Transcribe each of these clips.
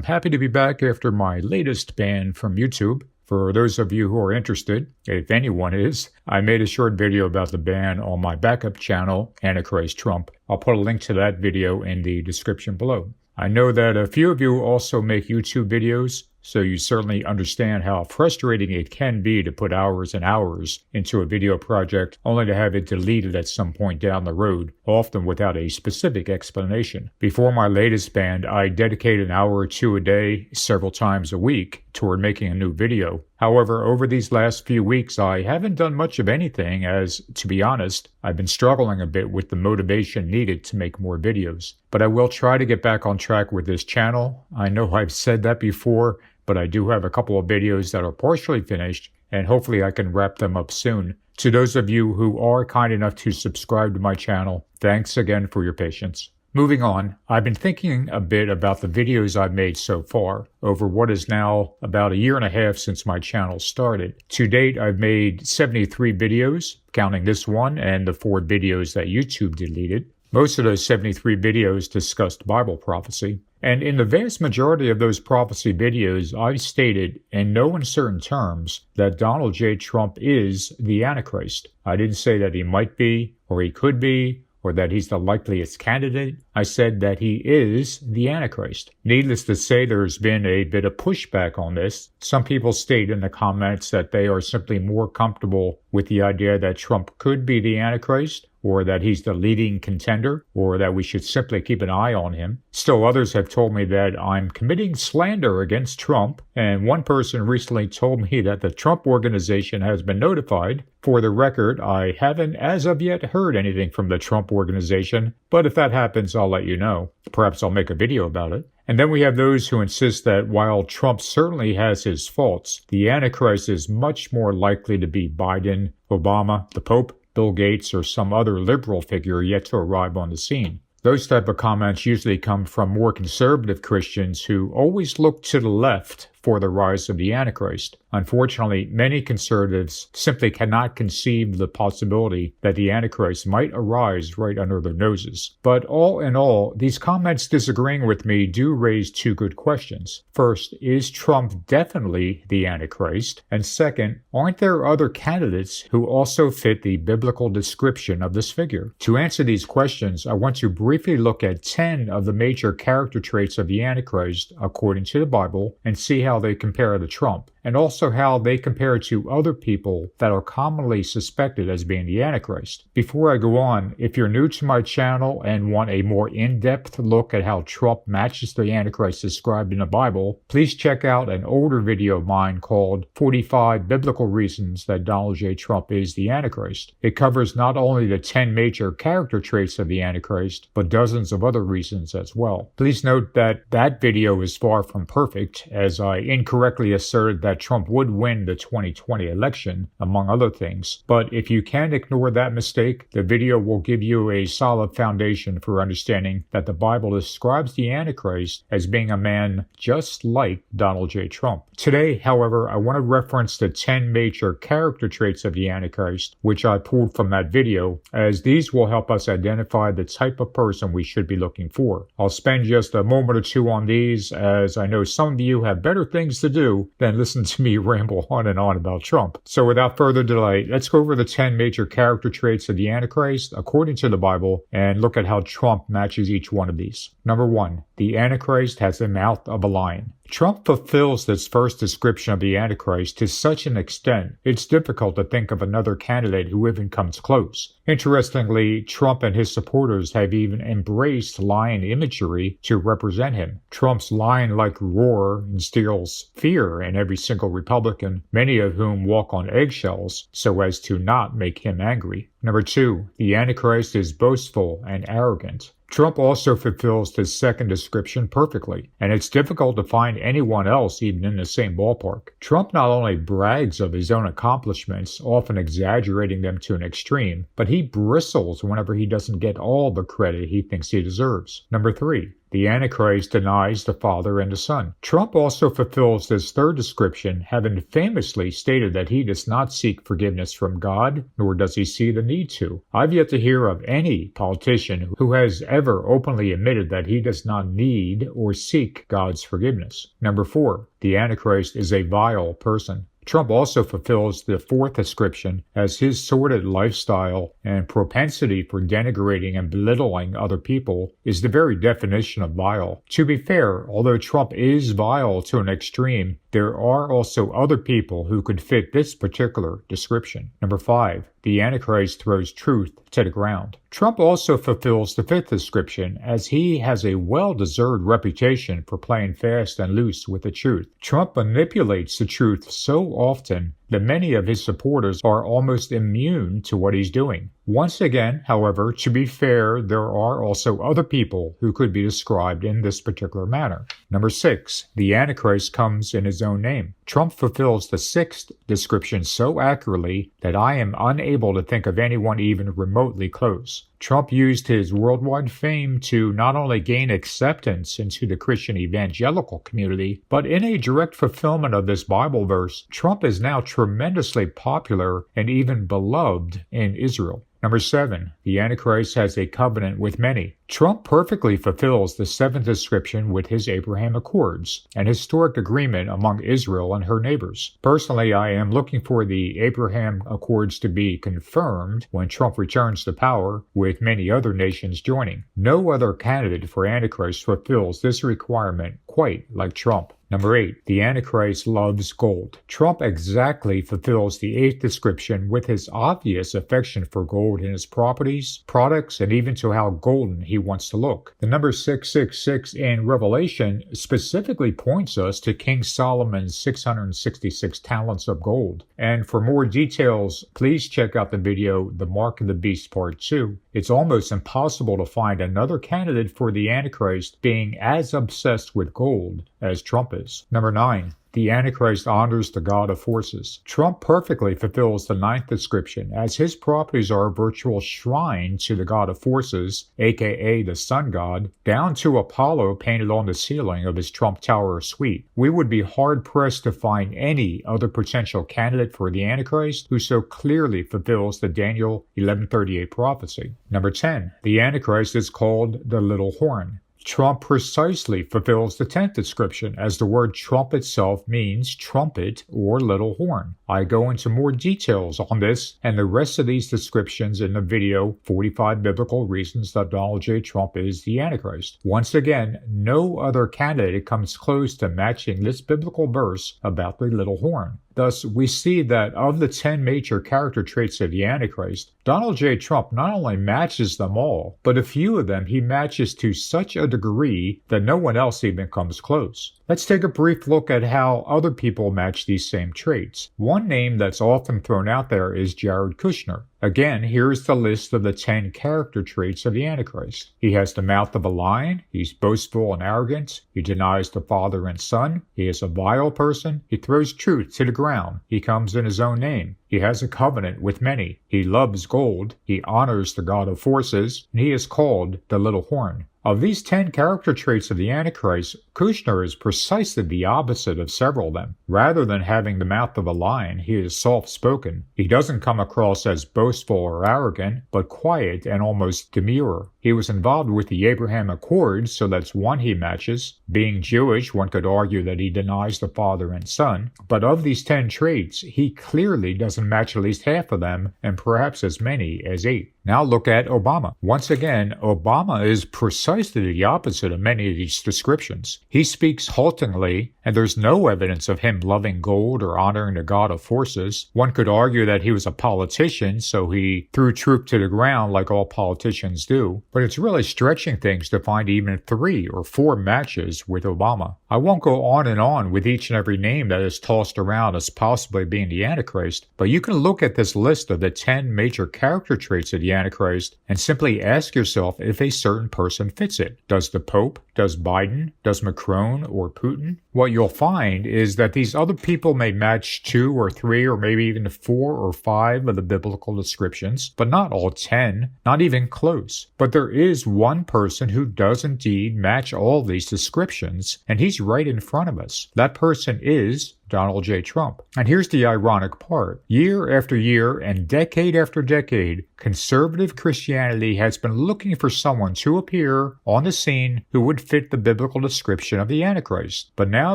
happy to be back after my latest ban from YouTube. For those of you who are interested, if anyone is, I made a short video about the ban on my backup channel, Antichrist Trump. I'll put a link to that video in the description below. I know that a few of you also make YouTube videos, so you certainly understand how frustrating it can be to put hours and hours into a video project only to have it deleted at some point down the road, often without a specific explanation. Before my latest ban, I dedicated an hour or two a day, several times a week, toward making a new video. However, over these last few weeks, I haven't done much of anything as, to be honest, I've been struggling a bit with the motivation needed to make more videos. But I will try to get back on track with this channel. I know I've said that before, but I do have a couple of videos that are partially finished, and hopefully I can wrap them up soon. To those of you who are kind enough to subscribe to my channel, thanks again for your patience. Moving on, I've been thinking a bit about the videos I've made so far, over what is now about a year and a half since my channel started. To date, I've made 73 videos, counting this one and the 4 videos that YouTube deleted. Most of those 73 videos discussed Bible prophecy. And in the vast majority of those prophecy videos, I've stated in no uncertain terms that Donald J. Trump is the Antichrist. I didn't say that he might be, or he could be, or that he's the likeliest candidate. I said that he is the Antichrist. Needless to say, there's been a bit of pushback on this. Some people state in the comments that they are simply more comfortable with the idea that Trump could be the Antichrist, or that he's the leading contender, or that we should simply keep an eye on him. Still others have told me that I'm committing slander against Trump, and one person recently told me that the Trump Organization has been notified. For the record, I haven't as of yet heard anything from the Trump Organization, but if that happens, I'll let you know. Perhaps I'll make a video about it. And then we have those who insist that while Trump certainly has his faults, the Antichrist is much more likely to be Biden, Obama, the Pope, Bill Gates, or some other liberal figure yet to arrive on the scene. Those type of comments usually come from more conservative Christians who always look to the left for the rise of the Antichrist. Unfortunately, many conservatives simply cannot conceive the possibility that the Antichrist might arise right under their noses. But all in all, these comments disagreeing with me do raise 2 good questions. First, is Trump definitely the Antichrist? And second, aren't there other candidates who also fit the biblical description of this figure? To answer these questions, I want to briefly look at 10 of the major character traits of the Antichrist according to the Bible and see how they compare to Trump, and also how they compare to other people that are commonly suspected as being the Antichrist. Before I go on, if you're new to my channel and want a more in-depth look at how Trump matches the Antichrist described in the Bible, please check out an older video of mine called 45 Biblical Reasons that Donald J. Trump is the Antichrist. It covers not only the 10 major character traits of the Antichrist, but dozens of other reasons as well. Please note that that video is far from perfect, as I incorrectly asserted that Trump would win the 2020 election, among other things. But if you can ignore that mistake, the video will give you a solid foundation for understanding that the Bible describes the Antichrist as being a man just like Donald J. Trump. Today, however, I want to reference the 10 major character traits of the Antichrist, which I pulled from that video, as these will help us identify the type of person we should be looking for. I'll spend just a moment or two on these, as I know some of you have better things to do than listen to me ramble on and on about Trump. So without further delay, let's go over the 10 major character traits of the Antichrist according to the Bible and look at how Trump matches each one of these. Number 1, the Antichrist has the mouth of a lion. Trump fulfills this first description of the Antichrist to such an extent, it's difficult to think of another candidate who even comes close. Interestingly, Trump and his supporters have even embraced lion imagery to represent him. Trump's lion-like roar instills fear in every single Republican, many of whom walk on eggshells so as to not make him angry. Number 2, the Antichrist is boastful and arrogant. Trump also fulfills this second description perfectly, and it's difficult to find anyone else even in the same ballpark. Trump not only brags of his own accomplishments, often exaggerating them to an extreme, but he bristles whenever he doesn't get all the credit he thinks he deserves. Number 3, the the Antichrist denies the Father and the Son. Trump also fulfills this third description, having famously stated that he does not seek forgiveness from God, nor does he see the need to. I've yet to hear of any politician who has ever openly admitted that he does not need or seek God's forgiveness. Number 4, the Antichrist is a vile person. Trump also fulfills the fourth description, as his sordid lifestyle and propensity for denigrating and belittling other people is the very definition of vile. To be fair, although Trump is vile to an extreme, there are also other people who could fit this particular description. Number 5, the Antichrist throws truth to the ground. Trump also fulfills the fifth description, as he has a well-deserved reputation for playing fast and loose with the truth. Trump manipulates the truth so often that many of his supporters are almost immune to what he's doing. Once again, however, to be fair, there are also other people who could be described in this particular manner. Number 6, the Antichrist comes in his own name. Trump fulfills the sixth description so accurately that I am unable to think of anyone even remotely close. Trump used his worldwide fame to not only gain acceptance into the Christian evangelical community, but in a direct fulfillment of this Bible verse, Trump is now tremendously popular and even beloved in Israel. Number 7, the Antichrist has a covenant with many. Trump perfectly fulfills the seventh description with his Abraham Accords, an historic agreement among Israel and her neighbors. Personally, I am looking for the Abraham Accords to be confirmed when Trump returns to power, with many other nations joining. No other candidate for Antichrist fulfills this requirement quite like Trump. Number 8, the Antichrist loves gold. Trump exactly fulfills the eighth description with his obvious affection for gold in his properties, products, and even to how golden he wants to look. The number 666 in Revelation specifically points us to King Solomon's 666 talents of gold. And for more details, please check out the video, The Mark of the Beast Part 2. It's almost impossible to find another candidate for the Antichrist being as obsessed with gold as Trump is. Number 9, the Antichrist honors the God of forces. Trump perfectly fulfills the ninth description, as his properties are a virtual shrine to the God of forces, aka the sun god, down to Apollo painted on the ceiling of his Trump Tower suite. We would be hard-pressed to find any other potential candidate for the Antichrist who so clearly fulfills the Daniel 11:38 prophecy. Number 10, the Antichrist is called the Little Horn. Trump precisely fulfills the 10th description, as the word Trump itself means trumpet or little horn. I go into more details on this and the rest of these descriptions in the video, 45 Biblical Reasons that Donald J. Trump is the Antichrist. Once again, no other candidate comes close to matching this biblical verse about the little horn. Thus, we see that of the 10 major character traits of the Antichrist, Donald J. Trump not only matches them all, but a few of them he matches to such a degree that no one else even comes close. Let's take a brief look at how other people match these same traits. One name that's often thrown out there is Jared Kushner. Again, here's the list of the 10 character traits of the Antichrist. He has the mouth of a lion, he's boastful and arrogant, he denies the Father and Son, he is a vile person, he throws truth to the ground, he comes in his own name, he has a covenant with many, he loves gold, he honors the God of forces, and he is called the Little Horn. Of these 10 character traits of the Antichrist, Kushner is precisely the opposite of several of them. Rather than having the mouth of a lion, he is soft-spoken. He doesn't come across as boastful or arrogant, but quiet and almost demure. He was involved with the Abraham Accords, so that's one he matches. Being Jewish, one could argue that he denies the Father and Son. But of these 10 traits, he clearly doesn't match at least half of them, and perhaps as many as 8. Now look at Obama. Once again, Obama is precisely the opposite of many of these descriptions. He speaks haltingly, and there's no evidence of him loving gold or honoring the God of forces. One could argue that he was a politician, so he threw truth to the ground like all politicians do. But it's really stretching things to find even 3 or 4 matches with Obama. I won't go on and on with each and every name that is tossed around as possibly being the Antichrist, but you can look at this list of the 10 major character traits of the Antichrist and simply ask yourself if a certain person fits it. Does the Pope? Does Biden? Does Macron or Putin? what you'll find is that these other people may match 2 or 3 or maybe even 4 or 5 of the biblical descriptions, but not all 10, not even close. But there is one person who does indeed match all these descriptions, and he's right in front of us. That person is Donald J. Trump. And here's the ironic part. Year after year and decade after decade, conservative Christianity has been looking for someone to appear on the scene who would fit the biblical description of the Antichrist. But now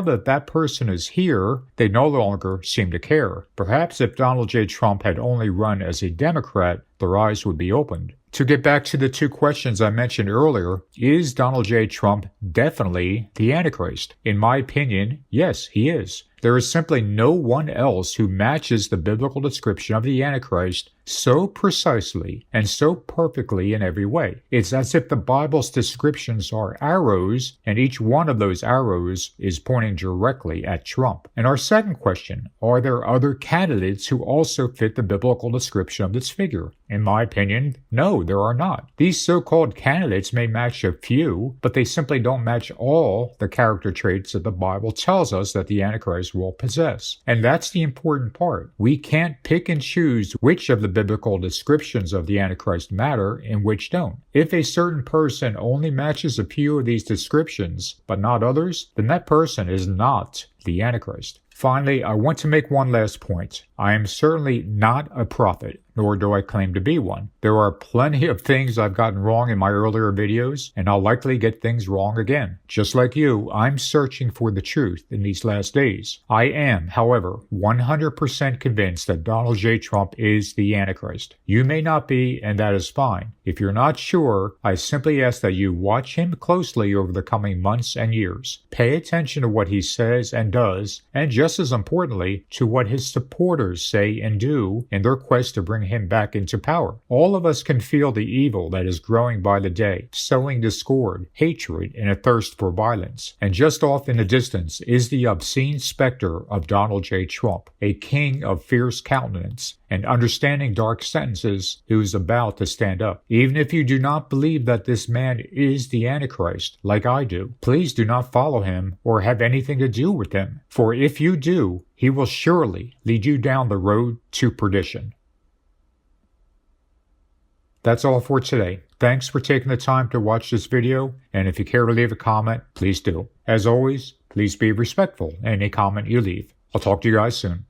that that person is here, they no longer seem to care. Perhaps if Donald J. Trump had only run as a Democrat, their eyes would be opened. To get back to the 2 questions I mentioned earlier, is Donald J. Trump definitely the Antichrist? In my opinion, yes, he is. There is simply no one else who matches the biblical description of the Antichrist so precisely and so perfectly in every way. It's as if the Bible's descriptions are arrows, and each one of those arrows is pointing directly at Trump. And our second question, are there other candidates who also fit the biblical description of this figure? In my opinion, no, there are not. These so-called candidates may match a few, but they simply don't match all the character traits that the Bible tells us that the Antichrist will possess. And that's the important part. We can't pick and choose which of the biblical descriptions of the Antichrist matter and which don't. If a certain person only matches a few of these descriptions, but not others, then that person is not the Antichrist. Finally, I want to make one last point. I am certainly not a prophet, nor do I claim to be one. There are plenty of things I've gotten wrong in my earlier videos, and I'll likely get things wrong again. Just like you, I'm searching for the truth in these last days. I am, however, 100% convinced that Donald J. Trump is the Antichrist. You may not be, and that is fine. If you're not sure, I simply ask that you watch him closely over the coming months and years. Pay attention to what he says and does, and just as importantly, to what his supporters say and do in their quest to bring him back into power. All of us can feel the evil that is growing by the day, sowing discord, hatred, and a thirst for violence. And just off in the distance is the obscene specter of Donald J. Trump, a king of fierce countenance and understanding dark sentences, who is about to stand up. Even if you do not believe that this man is the Antichrist, like I do, please do not follow him or have anything to do with him. For if you do, he will surely lead you down the road to perdition. That's all for today. Thanks for taking the time to watch this video, and if you care to leave a comment, please do. As always, please be respectful in any comment you leave. I'll talk to you guys soon.